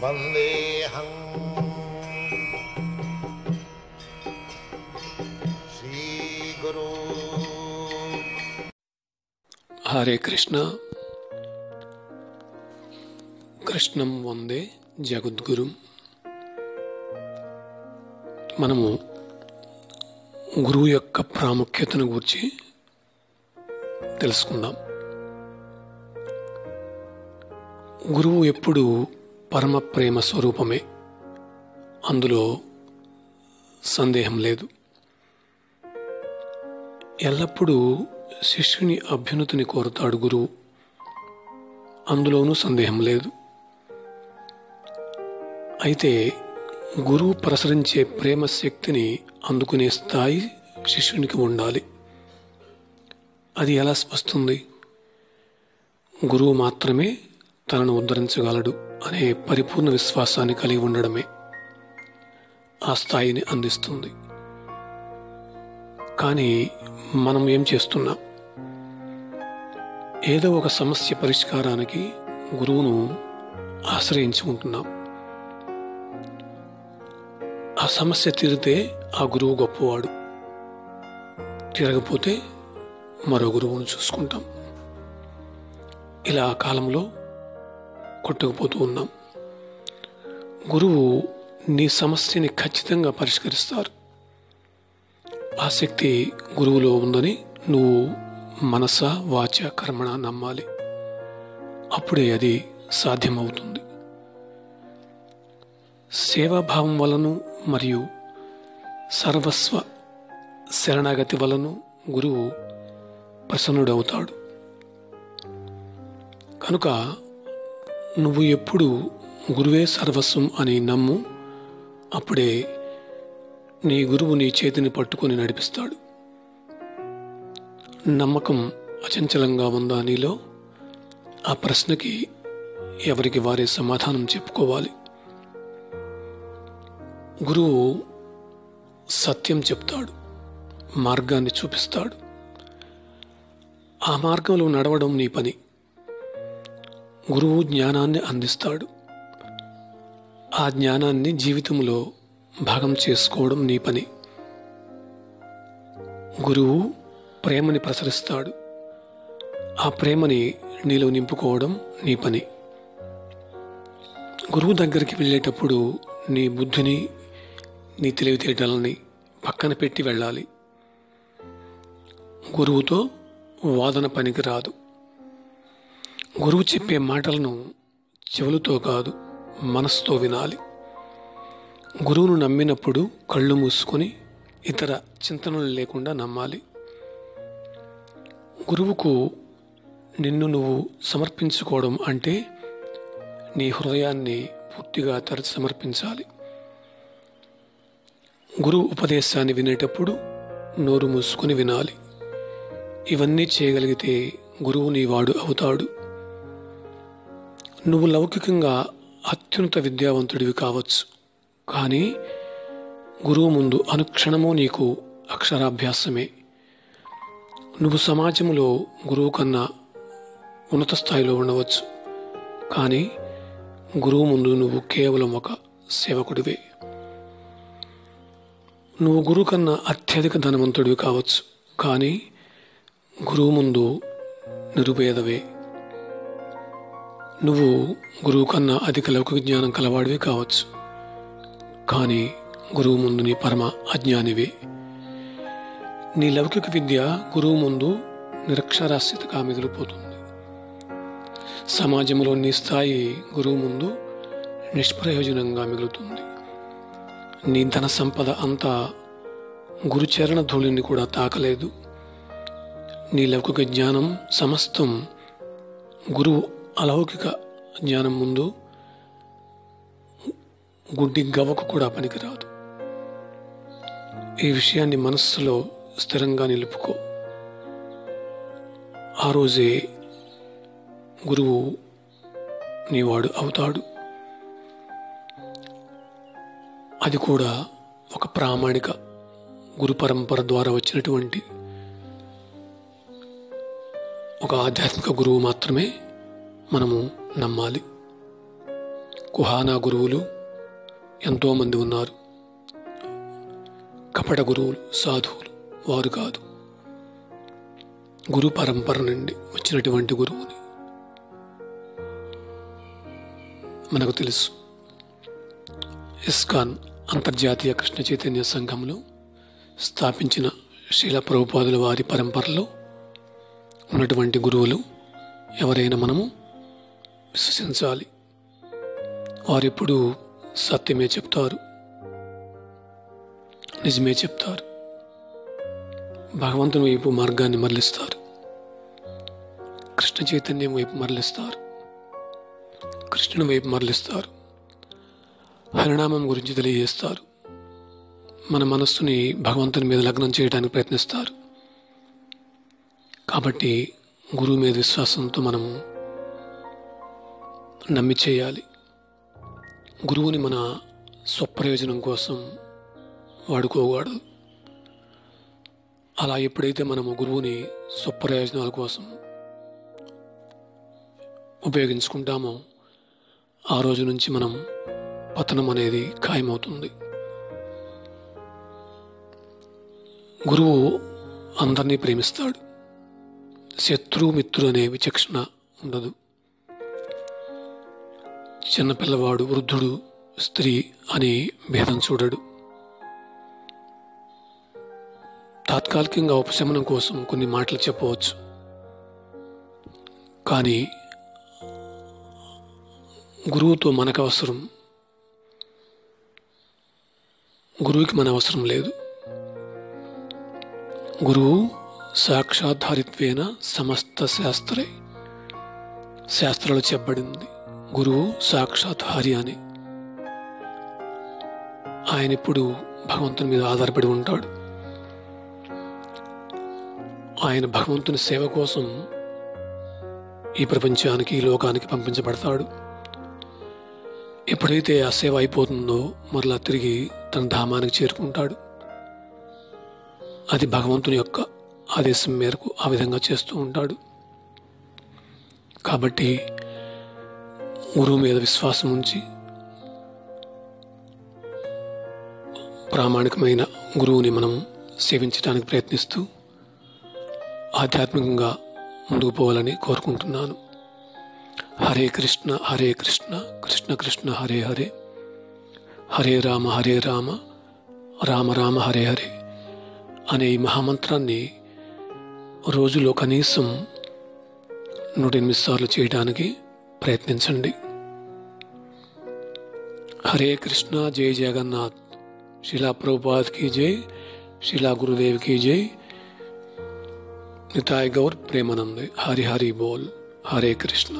వందేహం శ్రీగురు. హరే కృష్ణ. కృష్ణం వందే జగద్గురుం. మనము గురువు యొక్క ప్రాముఖ్యతను గురించి తెలుసుకుందాం. గురువు ఎప్పుడు పరమ ప్రేమ స్వరూపమే, అందులో సందేహం లేదు. ఎల్లప్పుడూ శిష్యుని అభ్యున్నతిని కోరుతాడు గురువు, అందులోనూ సందేహం లేదు. అయితే గురువు ప్రసరించే ప్రేమ శక్తిని అందుకునే స్థాయి శిష్యునికి ఉండాలి. అది ఎలా వస్తుంది? గురువు మాత్రమే తనను ఉద్ధరించగలడు అనే పరిపూర్ణ విశ్వాసాన్ని కలిగి ఉండడమే ఆ స్థాయిని అందిస్తుంది. కానీ మనం ఏం చేస్తున్నాం? ఏదో ఒక సమస్య పరిష్కారానికి గురువును ఆశ్రయించుకుంటున్నాం. ఆ సమస్య తీరితే ఆ గురువు గొప్పవాడు, తీరకపోతే మరో గురువును చూసుకుంటాం. ఇలా కాలంలో కొట్టుకుపోతూ ఉన్నాం. గురువు నీ సమస్యని ఖచ్చితంగా పరిష్కరిస్తారు. ఆ శక్తి గురువులో ఉందని నువ్వు మనస వాచ కర్మణ నమ్మాలి. అప్పుడే అది సాధ్యమవుతుంది. సేవాభావం వలను మరియు సర్వస్వ శరణాగతి వలను గురువు ప్రసన్నుడవుతాడు. కనుక నువ్వు ఎప్పుడు గురువే సర్వస్వం అని నమ్ము. అప్పుడే నీ గురువు నీ చేతిని పట్టుకొని నడిపిస్తాడు. నమ్మకం అచంచలంగా ఉందా నీలో? ఆ ప్రశ్నకి ఎవరికి వారే సమాధానం చెప్పుకోవాలి. గురువు సత్యం చెప్తాడు, మార్గాన్ని చూపిస్తాడు. ఆ మార్గంలో నడవడం నీ పని. గురువు జ్ఞానాన్ని అందిస్తాడు. ఆ జ్ఞానాన్ని జీవితంలో భాగం చేసుకోవడం నీ పని. గురువు ప్రేమని ప్రసరిస్తాడు. ఆ ప్రేమని నీలో నింపుకోవడం నీ పని. గురువు దగ్గరికి వెళ్ళేటప్పుడు నీ బుద్ధిని, నీ తెలివితేటలని పక్కన పెట్టి వెళ్ళాలి. గురువుతో వాదన పనికి రాదు. గురువు చెప్పే మాటలను చెవులతో కాదు, మనసుతో వినాలి. గురువును నమ్మినప్పుడు కళ్ళు మూసుకొని ఇతర చింతనలు లేకుండా నమ్మాలి. గురువుకు నిన్ను నువ్వు సమర్పించుకోవడం అంటే నీ హృదయాన్ని పూర్తిగా తెరచి సమర్పించాలి. గురువు ఉపదేశాన్ని వినేటప్పుడు నోరు మూసుకొని వినాలి. ఇవన్నీ చేయగలిగితే గురువు నీవాడు అవుతాడు. నువ్వు లౌకికంగా అత్యున్నత విద్యావంతుడివి కావచ్చు, కానీ గురువు ముందు అనుక్షణము నీకు అక్షరాభ్యాసమే. నువ్వు సమాజంలో గురువు కన్నా ఉన్నత స్థాయిలో ఉండవచ్చు, కానీ గురువు ముందు నువ్వు కేవలం ఒక సేవకుడివే. నువ్వు గురువు కన్నా అత్యధిక ధనవంతుడివి కావచ్చు, కానీ గురువు ముందు నిరుపేదవే. నువ్వు గురువు కన్నా అధిక లౌకిక జ్ఞానం కలవాడివి కావచ్చు, కానీ గురువు ముందు నీ పరమ అజ్ఞానివే. నీ లౌకిక విద్య గురువు ముందు నిరక్షరాస్యతగా మిగిలిపోతుంది. సమాజంలో నీ స్థాయి గురువు ముందు నిష్ప్రయోజనంగా మిగులుతుంది. నీ ధన సంపద అంతా గురుచరణ ధూళిని కూడా తాకలేదు. నీ లౌకిక జ్ఞానం సమస్తం గురువు అలౌకిక జ్ఞానం ముందు గుడ్డి గవ్వకు కూడా పనికిరాదు. ఈ విషయాన్ని మనస్సులో స్థిరంగా నిలుపుకో. ఆ రోజే గురువు నీవాడు అవుతాడు. అది కూడా ఒక ప్రామాణిక గురు పరంపర ద్వారా వచ్చినటువంటి ఒక ఆధ్యాత్మిక గురువు మాత్రమే మనము నమ్మాలి. కుహానా గురువులు ఎంతోమంది ఉన్నారు. కపట గురువులు, సాధువులు వారు కాదు. గురు పరంపర నుండి వచ్చినటువంటి గురువుని మనకు తెలుసు. ఇస్కాన్ అంతర్జాతీయ కృష్ణ చైతన్య సంఘంలో స్థాపించిన శ్రీల ప్రభుపాదుల వారి పరంపరలో ఉన్నటువంటి గురువులు ఎవరైనా మనము విశ్వసించాలి. వారెప్పుడు సత్యమే చెప్తారు, నిజమే చెప్తారు, భగవంతుని వైపు మార్గాన్ని మరలిస్తారు, కృష్ణ చైతన్యం వైపు మరలిస్తారు, కృష్ణుని వైపు మరలిస్తారు, హరినామం గురించి తెలియజేస్తారు, మన మనస్సుని భగవంతుని మీద లగ్నం చేయడానికి ప్రయత్నిస్తారు. కాబట్టి గురువు మీద విశ్వాసంతో మనము నమ్మి చేయాలి. గురువుని మన స్వప్రయోజనం కోసం వాడుకోకూడదు. అలా ఎప్పుడైతే మనము గురువుని స్వప్రయోజనాల కోసం ఉపయోగించుకుంటామో ఆ రోజు నుంచి మనం పతనం అనేది ఖాయమవుతుంది. గురువు అందరినీ ప్రేమిస్తాడు. శత్రు మిత్రుడు అనే విచక్షణ ఉండదు. చిన్నపిల్లవాడు, వృద్ధుడు, స్త్రీ అని భేదం చూడడు. తాత్కాలికంగా ఉపశమనం కోసం కొన్ని మాటలు చెప్పవచ్చు, కానీ గురువుతో మనకు అవసరం, గురువుకి మన అవసరం లేదు. గురువు సాక్షాధారిత్వేన సమస్త శాస్త్రే, శాస్త్రాలు చెప్పబడింది గురువు సాక్షాత్హారి అని. ఆయన ఇప్పుడు భగవంతుని మీద ఆధారపడి ఉంటాడు. ఆయన భగవంతుని సేవ కోసం ఈ ప్రపంచానికి, ఈ లోకానికి పంపించబడతాడు. ఎప్పుడైతే ఆ సేవ అయిపోతుందో మరలా తిరిగి తన ధామానికి చేరుకుంటాడు. అది భగవంతుని యొక్క ఆదేశం మేరకు ఆ విధంగా చేస్తూ ఉంటాడు. కాబట్టి గురువు మీద విశ్వాసం ఉంచి ప్రామాణికమైన గురువుని మనం సేవించడానికి ప్రయత్నిస్తూ ఆధ్యాత్మికంగా ముందుకు పోవాలని కోరుకుంటున్నాను. హరే కృష్ణ హరే కృష్ణ కృష్ణ కృష్ణ హరే హరే, హరే రామ రామ రామ హరే హరే అనే ఈ మహామంత్రాన్ని రోజులో కనీసం 108 సార్లు చేయడానికి ప్రయత్నించండి. హరే కృష్ణ, జై జగన్నాథ్. శిలా ప్రభుపాద్ की जय, శిలా గురుదేవ్ की जय. निताय गौर प्रेमानंद. हरि हरि बोल. हरे कृष्ण.